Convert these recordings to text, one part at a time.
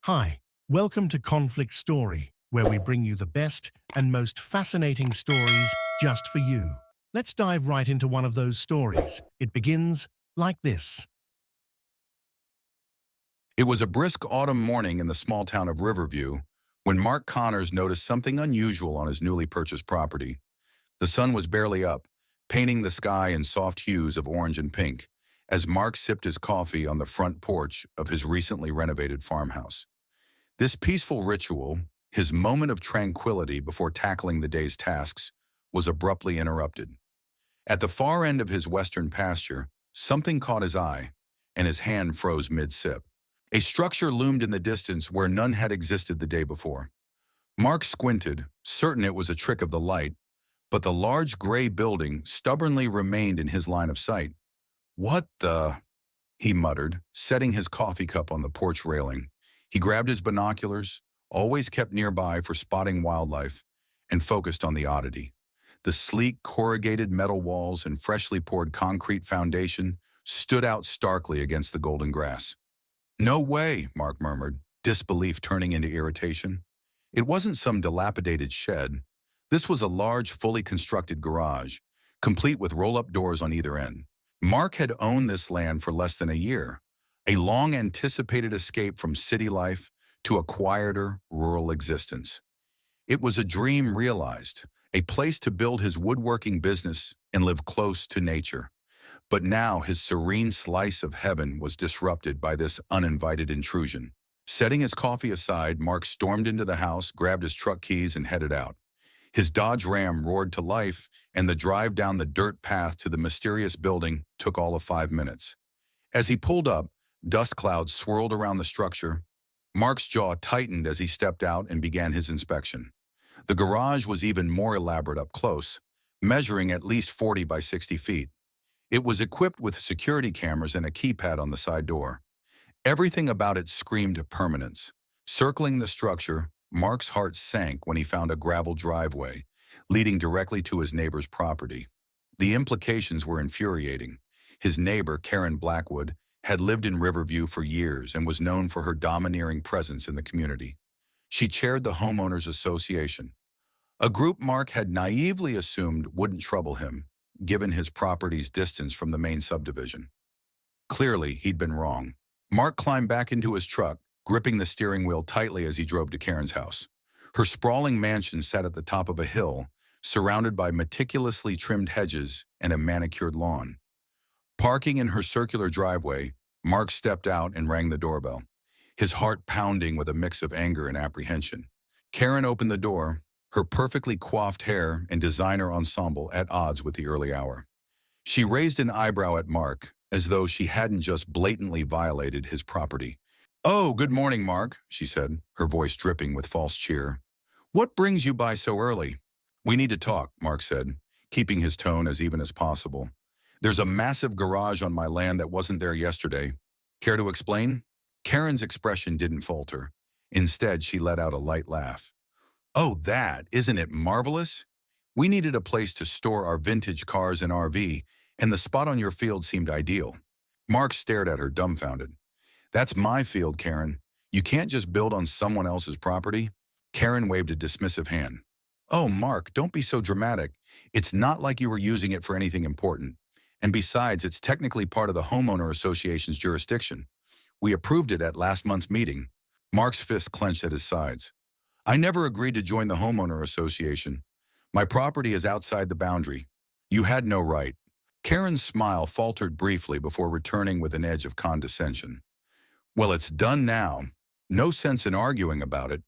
Hi, welcome to Conflict Story, where we bring you the best and most fascinating stories just for you. Let's dive right into one of those stories. It begins like this. It was a brisk autumn morning in the small town of Riverview when Mark Connors noticed something unusual on his newly purchased property. The sun was barely up, painting the sky in soft hues of orange and pink, as Mark sipped his coffee on the front porch of his recently renovated farmhouse. This peaceful ritual, his moment of tranquility before tackling the day's tasks, was abruptly interrupted. At the far end of his western pasture, something caught his eye, and his hand froze mid-sip. A structure loomed in the distance where none had existed the day before. Mark squinted, certain it was a trick of the light, but the large gray building stubbornly remained in his line of sight. "What the?" he muttered, setting his coffee cup on the porch railing. He grabbed his binoculars, always kept nearby for spotting wildlife, and focused on the oddity. The sleek, corrugated metal walls and freshly poured concrete foundation stood out starkly against the golden grass. "No way," Mark murmured, disbelief turning into irritation. It wasn't some dilapidated shed. This was a large, fully constructed garage, complete with roll-up doors on either end. Mark had owned this land for less than a year, a long-anticipated escape from city life to a quieter, rural existence. It was a dream realized, a place to build his woodworking business and live close to nature. But now his serene slice of heaven was disrupted by this uninvited intrusion. Setting his coffee aside, Mark stormed into the house, grabbed his truck keys, and headed out. His Dodge Ram roared to life, and the drive down the dirt path to the mysterious building took all of 5 minutes. As he pulled up, dust clouds swirled around the structure. Mark's jaw tightened as he stepped out and began his inspection. The garage was even more elaborate up close, measuring at least 40 by 60 feet. It was equipped with security cameras and a keypad on the side door. Everything about it screamed permanence. Circling the structure, Mark's heart sank when he found a gravel driveway leading directly to his neighbor's property. The implications were infuriating. His neighbor, Karen Blackwood, had lived in Riverview for years and was known for her domineering presence in the community. She chaired the Homeowners Association, a group Mark had naively assumed wouldn't trouble him, given his property's distance from the main subdivision. Clearly, he'd been wrong. Mark climbed back into his truck, gripping the steering wheel tightly as he drove to Karen's house. Her sprawling mansion sat at the top of a hill, surrounded by meticulously trimmed hedges and a manicured lawn. Parking in her circular driveway, Mark stepped out and rang the doorbell, his heart pounding with a mix of anger and apprehension. Karen opened the door, her perfectly coiffed hair and designer ensemble at odds with the early hour. She raised an eyebrow at Mark, as though she hadn't just blatantly violated his property. "Oh, good morning, Mark," she said, her voice dripping with false cheer. "What brings you by so early?" "We need to talk," Mark said, keeping his tone as even as possible. "There's a massive garage on my land that wasn't there yesterday. Care to explain?" Karen's expression didn't falter. Instead, she let out a light laugh. "Oh, isn't it marvelous? We needed a place to store our vintage cars and RV, and the spot on your field seemed ideal." Mark stared at her, dumbfounded. "That's my field, Karen. You can't just build on someone else's property." Karen waved a dismissive hand. "Oh, Mark, don't be so dramatic. It's not like you were using it for anything important. And besides, it's technically part of the homeowner association's jurisdiction. We approved it at last month's meeting." Mark's fist clenched at his sides. "I never agreed to join the homeowner association. My property is outside the boundary. You had no right." Karen's smile faltered briefly before returning with an edge of condescension. "Well, it's done now. No sense in arguing about it.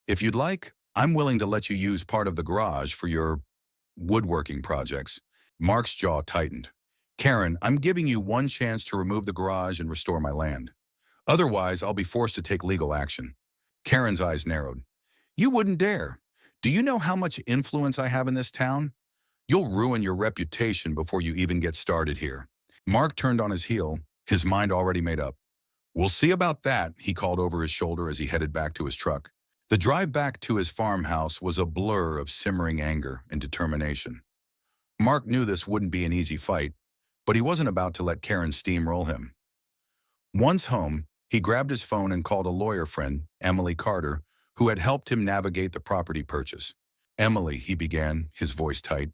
If you'd like, I'm willing to let you use part of the garage for your woodworking projects." Mark's jaw tightened. "Karen, I'm giving you one chance to remove the garage and restore my land. Otherwise, I'll be forced to take legal action." Karen's eyes narrowed. "You wouldn't dare. Do you know how much influence I have in this town? You'll ruin your reputation before you even get started here." Mark turned on his heel, his mind already made up. "We'll see about that," he called over his shoulder as he headed back to his truck. The drive back to his farmhouse was a blur of simmering anger and determination. Mark knew this wouldn't be an easy fight, but he wasn't about to let Karen steamroll him. Once home, He grabbed his phone and called a lawyer friend, Emily Carter, who had helped him navigate the property purchase. "Emily," he began, his voice tight,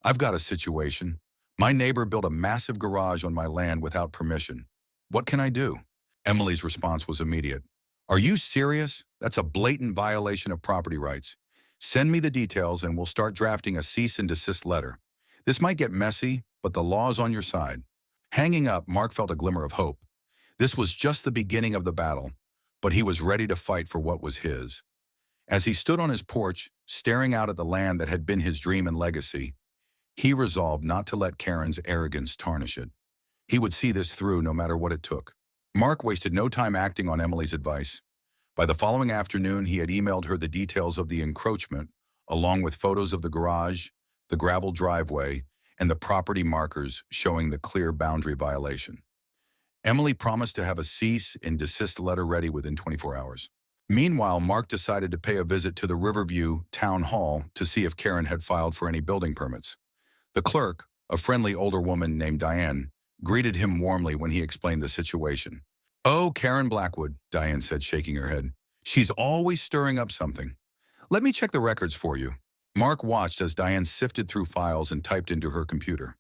"I've got a situation. My neighbor built a massive garage on my land without permission. What can I do?" Emily's response was immediate. "Are you serious? That's a blatant violation of property rights. Send me the details and we'll start drafting a cease and desist letter. This might get messy, but the law's on your side." Hanging up, Mark felt a glimmer of hope. This was just the beginning of the battle, but he was ready to fight for what was his. As he stood on his porch, staring out at the land that had been his dream and legacy, he resolved not to let Karen's arrogance tarnish it. He would see this through no matter what it took. Mark wasted no time acting on Emily's advice. By the following afternoon, he had emailed her the details of the encroachment, along with photos of the garage, the gravel driveway, and the property markers showing the clear boundary violation. Emily promised to have a cease and desist letter ready within 24 hours. Meanwhile, Mark decided to pay a visit to the Riverview Town Hall to see if Karen had filed for any building permits. The clerk, a friendly older woman named Diane, greeted him warmly when he explained the situation. "Oh, Karen Blackwood," Diane said, shaking her head. "She's always stirring up something. Let me check the records for you." Mark watched as Diane sifted through files and typed into her computer.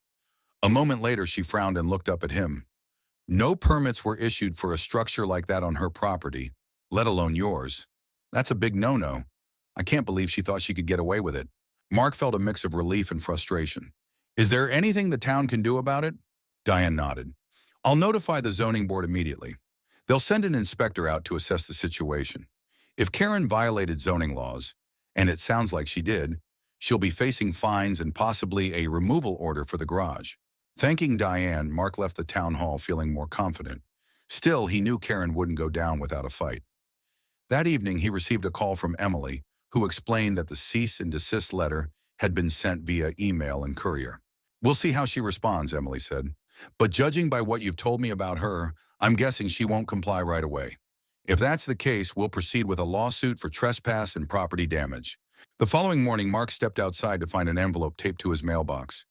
A moment later, she frowned and looked up at him. "No permits were issued for a structure like that on her property, let alone yours. That's a big no-no. I can't believe she thought she could get away with it." Mark felt a mix of relief and frustration. "Is there anything the town can do about it?" Diane nodded. "I'll notify the zoning board immediately. They'll send an inspector out to assess the situation. If Karen violated zoning laws, and it sounds like she did, she'll be facing fines and possibly a removal order for the garage." Thanking Diane, Mark left the town hall feeling more confident. Still, he knew Karen wouldn't go down without a fight. That evening, he received a call from Emily, who explained that the cease and desist letter had been sent via email and courier. "We'll see how she responds," Emily said. "But judging by what you've told me about her, I'm guessing she won't comply right away. If that's the case, we'll proceed with a lawsuit for trespass and property damage." The following morning, Mark stepped outside to find an envelope taped to his mailbox.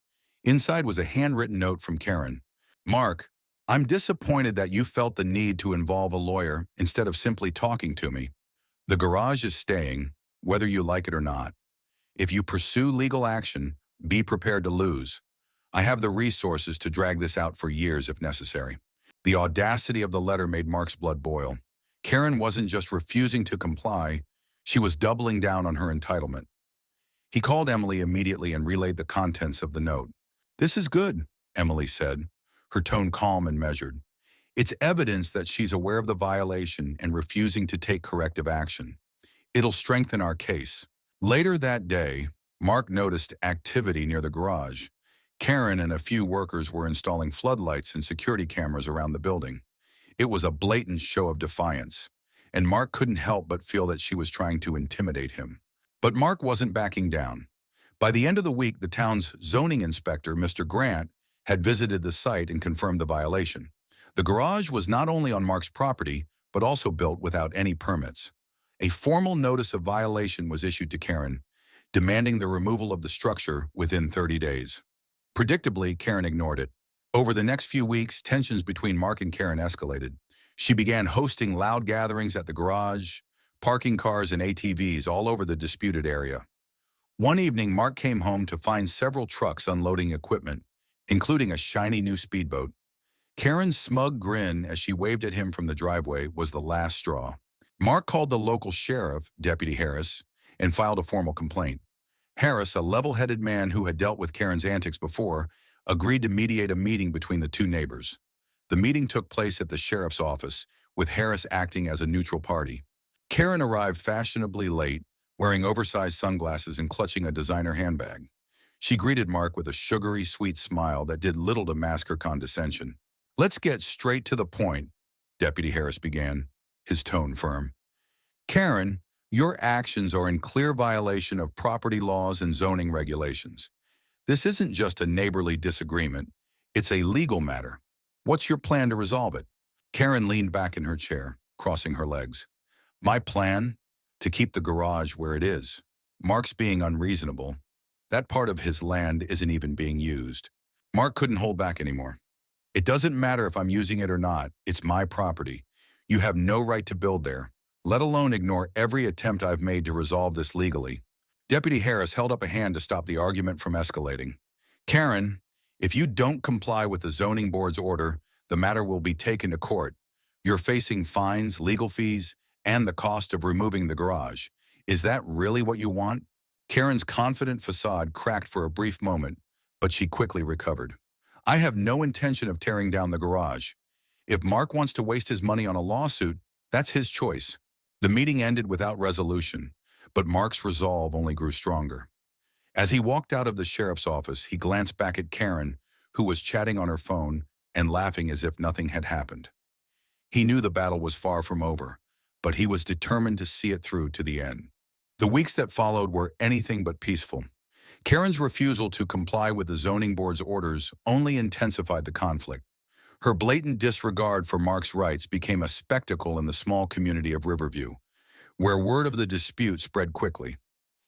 Inside was a handwritten note from Karen. "Mark, I'm disappointed that you felt the need to involve a lawyer instead of simply talking to me. The garage is staying, whether you like it or not. If you pursue legal action, be prepared to lose. I have the resources to drag this out for years if necessary." The audacity of the letter made Mark's blood boil. Karen wasn't just refusing to comply, she was doubling down on her entitlement. He called Emily immediately and relayed the contents of the note. "This is good," Emily said, her tone calm and measured. "It's evidence that she's aware of the violation and refusing to take corrective action. It'll strengthen our case." Later that day, Mark noticed activity near the garage. Karen and a few workers were installing floodlights and security cameras around the building. It was a blatant show of defiance, and Mark couldn't help but feel that she was trying to intimidate him. But Mark wasn't backing down. By the end of the week, the town's zoning inspector, Mr. Grant, had visited the site and confirmed the violation. The garage was not only on Mark's property, but also built without any permits. A formal notice of violation was issued to Karen, demanding the removal of the structure within 30 days. Predictably, Karen ignored it. Over the next few weeks, tensions between Mark and Karen escalated. She began hosting loud gatherings at the garage, parking cars and ATVs all over the disputed area. One evening, Mark came home to find several trucks unloading equipment, including a shiny new speedboat. Karen's smug grin as she waved at him from the driveway was the last straw. Mark called the local sheriff, Deputy Harris, and filed a formal complaint. Harris, a level-headed man who had dealt with Karen's antics before, agreed to mediate a meeting between the two neighbors. The meeting took place at the sheriff's office, with Harris acting as a neutral party. Karen arrived fashionably late, wearing oversized sunglasses and clutching a designer handbag. She greeted Mark with a sugary, sweet smile that did little to mask her condescension. "Let's get straight to the point," Deputy Harris began, his tone firm. "Karen, your actions are in clear violation of property laws and zoning regulations. This isn't just a neighborly disagreement, it's a legal matter. What's your plan to resolve it?" Karen leaned back in her chair, crossing her legs. "My plan? To keep the garage where it is. Mark's being unreasonable. That part of his land isn't even being used." Mark couldn't hold back anymore. "It doesn't matter if I'm using it or not. It's my property. You have no right to build there, let alone ignore every attempt I've made to resolve this legally." Deputy Harris held up a hand to stop the argument from escalating. "Karen, if you don't comply with the zoning board's order, the matter will be taken to court. You're facing fines, legal fees, and the cost of removing the garage. Is that really what you want?" Karen's confident facade cracked for a brief moment, but she quickly recovered. "I have no intention of tearing down the garage. If Mark wants to waste his money on a lawsuit, that's his choice." The meeting ended without resolution, but Mark's resolve only grew stronger. As he walked out of the sheriff's office, he glanced back at Karen, who was chatting on her phone and laughing as if nothing had happened. He knew the battle was far from over, but he was determined to see it through to the end. The weeks that followed were anything but peaceful. Karen's refusal to comply with the zoning board's orders only intensified the conflict. Her blatant disregard for Mark's rights became a spectacle in the small community of Riverview, where word of the dispute spread quickly.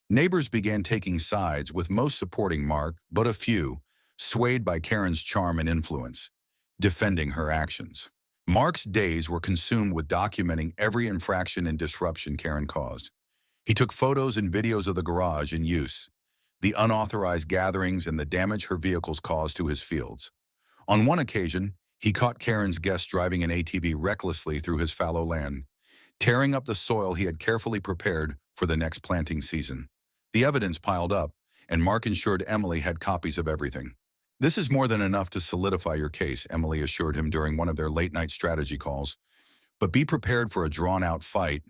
Neighbors began taking sides, with most supporting Mark, but a few, swayed by Karen's charm and influence, defending her actions. Mark's days were consumed with documenting every infraction and disruption Karen caused. He took photos and videos of the garage in use, the unauthorized gatherings, and the damage her vehicles caused to his fields. On one occasion, he caught Karen's guest driving an ATV recklessly through his fallow land, tearing up the soil he had carefully prepared for the next planting season. The evidence piled up, and Mark ensured Emily had copies of everything. "This is more than enough to solidify your case," Emily assured him during one of their late-night strategy calls. "But be prepared for a drawn-out fight.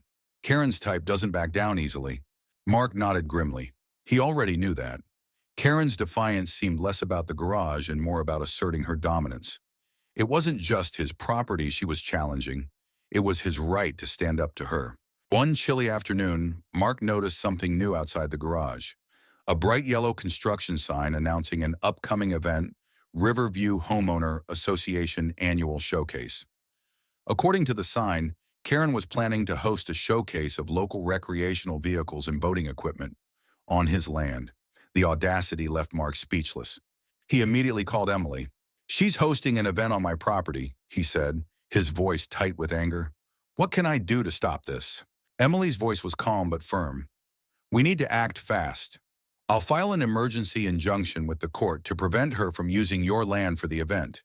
Karen's type doesn't back down easily." Mark nodded grimly. He already knew that. Karen's defiance seemed less about the garage and more about asserting her dominance. It wasn't just his property she was challenging. It was his right to stand up to her. One chilly afternoon, Mark noticed something new outside the garage. A bright yellow construction sign announcing an upcoming event, Riverview Homeowner Association Annual Showcase. According to the sign, Karen was planning to host a showcase of local recreational vehicles and boating equipment on his land. The audacity left Mark speechless. He immediately called Emily. "She's hosting an event on my property," he said, his voice tight with anger. "What can I do to stop this?" Emily's voice was calm but firm. "We need to act fast. I'll file an emergency injunction with the court to prevent her from using your land for the event.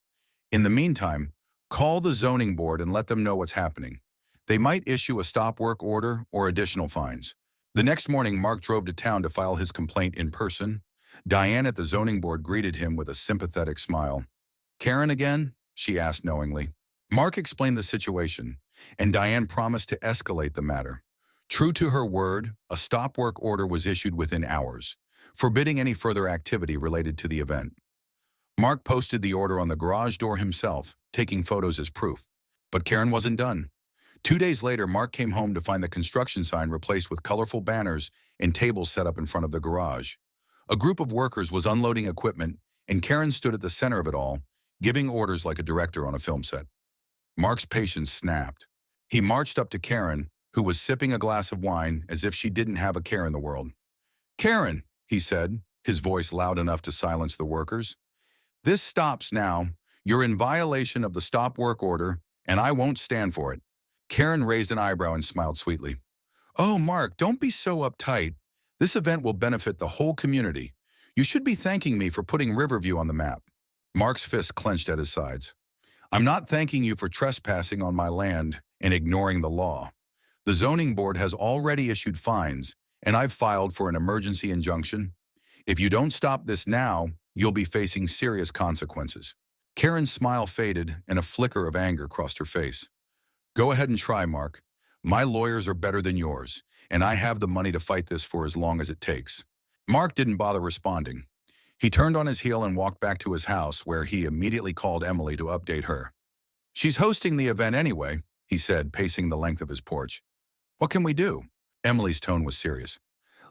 In the meantime, call the zoning board and let them know what's happening. They might issue a stop work order or additional fines." The next morning, Mark drove to town to file his complaint in person. Diane at the zoning board greeted him with a sympathetic smile. "Karen again?" she asked knowingly. Mark explained the situation, and Diane promised to escalate the matter. True to her word, a stop work order was issued within hours, forbidding any further activity related to the event. Mark posted the order on the garage door himself, taking photos as proof. But Karen wasn't done. 2 days later, Mark came home to find the construction sign replaced with colorful banners and tables set up in front of the garage. A group of workers was unloading equipment, and Karen stood at the center of it all, giving orders like a director on a film set. Mark's patience snapped. He marched up to Karen, who was sipping a glass of wine as if she didn't have a care in the world. "Karen," he said, his voice loud enough to silence the workers. "This stops now. You're in violation of the stop work order, and I won't stand for it." Karen raised an eyebrow and smiled sweetly. "Oh, Mark, don't be so uptight. This event will benefit the whole community. You should be thanking me for putting Riverview on the map." Mark's fist clenched at his sides. "I'm not thanking you for trespassing on my land and ignoring the law. The zoning board has already issued fines, and I've filed for an emergency injunction. If you don't stop this now, you'll be facing serious consequences." Karen's smile faded, and a flicker of anger crossed her face. "Go ahead and try, Mark. My lawyers are better than yours, and I have the money to fight this for as long as it takes." Mark didn't bother responding. He turned on his heel and walked back to his house, where he immediately called Emily to update her. "She's hosting the event anyway," he said, pacing the length of his porch. "What can we do?" Emily's tone was serious.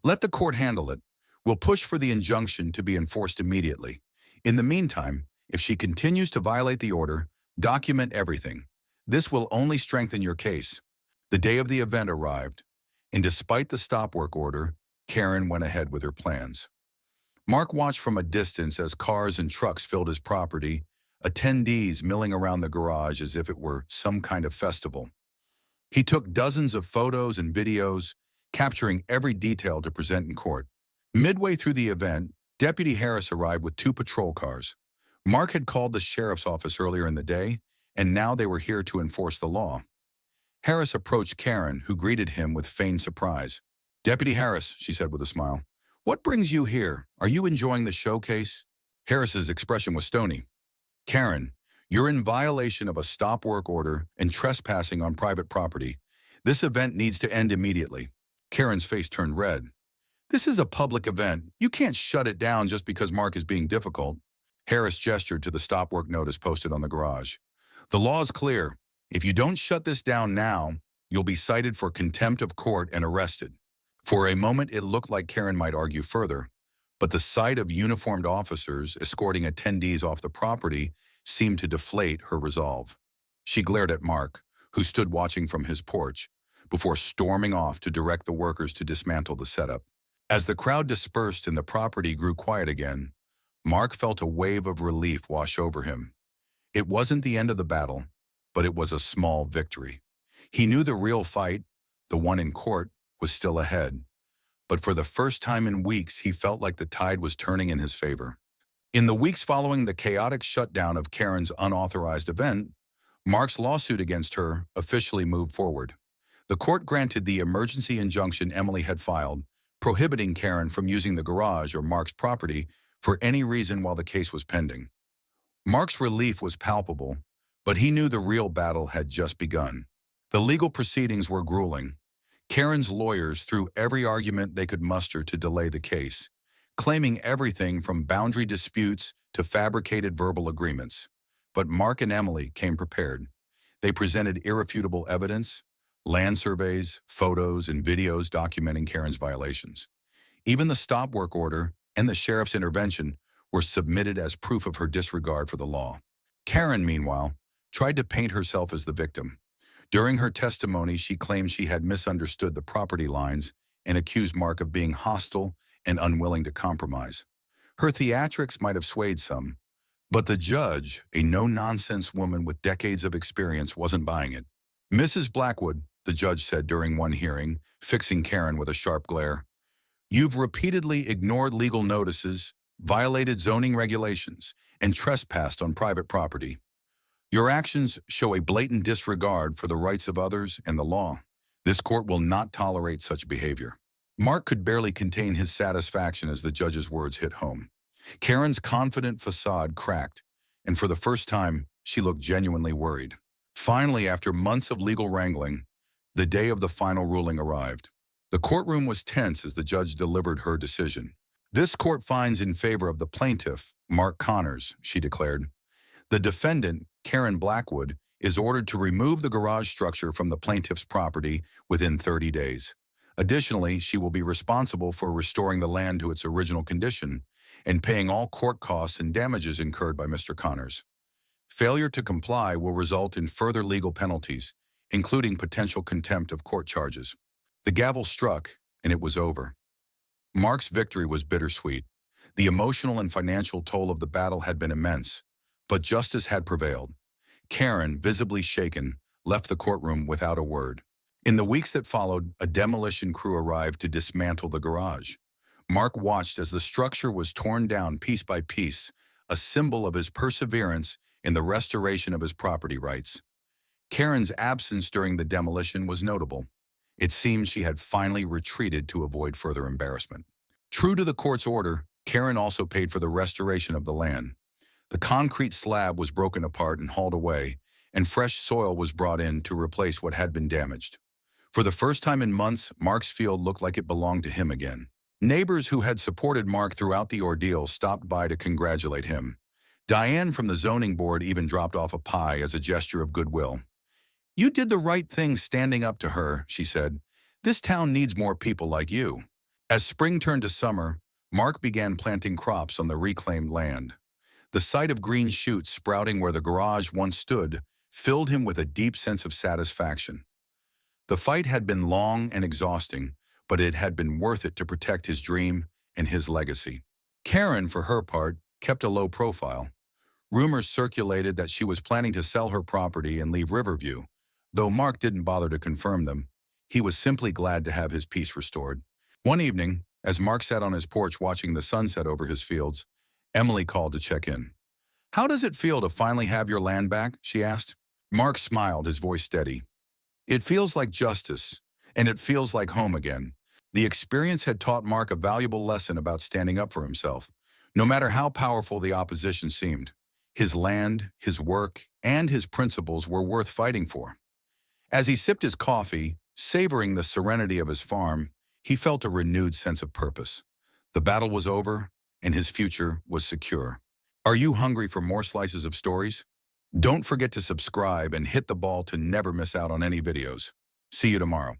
"Let the court handle it. We'll push for the injunction to be enforced immediately. In the meantime, if she continues to violate the order, document everything. This will only strengthen your case." The day of the event arrived, and despite the stop work order, Karen went ahead with her plans. Mark watched from a distance as cars and trucks filled his property, attendees milling around the garage as if it were some kind of festival. He took dozens of photos and videos, capturing every detail to present in court. Midway through the event, Deputy Harris arrived with 2 patrol cars. Mark had called the sheriff's office earlier in the day, and now they were here to enforce the law. Harris approached Karen, who greeted him with feigned surprise. "Deputy Harris," she said with a smile, "what brings you here? Are you enjoying the showcase?" Harris's expression was stony. "Karen, you're in violation of a stop work order and trespassing on private property. This event needs to end immediately." Karen's face turned red. "This is a public event. You can't shut it down just because Mark is being difficult." Harris gestured to the stop work notice posted on the garage. "The law is clear. If you don't shut this down now, you'll be cited for contempt of court and arrested." For a moment, it looked like Karen might argue further, but the sight of uniformed officers escorting attendees off the property seemed to deflate her resolve. She glared at Mark, who stood watching from his porch, before storming off to direct the workers to dismantle the setup. As the crowd dispersed and the property grew quiet again, Mark felt a wave of relief wash over him. It wasn't the end of the battle, but it was a small victory. He knew the real fight, the one in court, was still ahead. But for the first time in weeks, he felt like the tide was turning in his favor. In the weeks following the chaotic shutdown of Karen's unauthorized event, Mark's lawsuit against her officially moved forward. The court granted the emergency injunction Emily had filed, prohibiting Karen from using the garage or Mark's property for any reason while the case was pending. Mark's relief was palpable, but he knew the real battle had just begun. The legal proceedings were grueling. Karen's lawyers threw every argument they could muster to delay the case, claiming everything from boundary disputes to fabricated verbal agreements. But Mark and Emily came prepared. They presented irrefutable evidence, land surveys, photos, and videos documenting Karen's violations. Even the stop work order and the sheriff's intervention were submitted as proof of her disregard for the law. Karen, meanwhile, tried to paint herself as the victim. During her testimony, she claimed she had misunderstood the property lines and accused Mark of being hostile and unwilling to compromise. Her theatrics might have swayed some, but the judge, a no-nonsense woman with decades of experience, wasn't buying it. "Mrs. Blackwood," the judge said during one hearing, fixing Karen with a sharp glare, "you've repeatedly ignored legal notices, violated zoning regulations, and trespassed on private property. Your actions show a blatant disregard for the rights of others and the law. This court will not tolerate such behavior." Mark could barely contain his satisfaction as the judge's words hit home. Karen's confident facade cracked, and for the first time, she looked genuinely worried. Finally, after months of legal wrangling, the day of the final ruling arrived. The courtroom was tense as the judge delivered her decision. "This court finds in favor of the plaintiff, Mark Connors," she declared. "The defendant, Karen Blackwood, is ordered to remove the garage structure from the plaintiff's property within 30 days. Additionally, she will be responsible for restoring the land to its original condition and paying all court costs and damages incurred by Mr. Connors. Failure to comply will result in further legal penalties, including potential contempt of court charges." The gavel struck, and it was over. Mark's victory was bittersweet. The emotional and financial toll of the battle had been immense, but justice had prevailed. Karen, visibly shaken, left the courtroom without a word. In the weeks that followed, a demolition crew arrived to dismantle the garage. Mark watched as the structure was torn down piece by piece, a symbol of his perseverance in the restoration of his property rights. Karen's absence during the demolition was notable. It seemed she had finally retreated to avoid further embarrassment. True to the court's order, Karen also paid for the restoration of the land. The concrete slab was broken apart and hauled away, and fresh soil was brought in to replace what had been damaged. For the first time in months, Mark's field looked like it belonged to him again. Neighbors who had supported Mark throughout the ordeal stopped by to congratulate him. Diane from the zoning board even dropped off a pie as a gesture of goodwill. "You did the right thing standing up to her," she said. "This town needs more people like you." As spring turned to summer, Mark began planting crops on the reclaimed land. The sight of green shoots sprouting where the garage once stood filled him with a deep sense of satisfaction. The fight had been long and exhausting, but it had been worth it to protect his dream and his legacy. Karen, for her part, kept a low profile. Rumors circulated that she was planning to sell her property and leave Riverview, Though Mark didn't bother to confirm them, he was simply glad to have his peace restored. One evening, as Mark sat on his porch watching the sunset over his fields, Emily called to check in. "How does it feel to finally have your land back?" she asked. Mark smiled, his voice steady. "It feels like justice, and it feels like home again." The experience had taught Mark a valuable lesson about standing up for himself, no matter how powerful the opposition seemed. His land, his work, and his principles were worth fighting for. As he sipped his coffee, savoring the serenity of his farm, he felt a renewed sense of purpose. The battle was over, and his future was secure. Are you hungry for more slices of stories? Don't forget to subscribe and hit the bell to never miss out on any videos. See you tomorrow.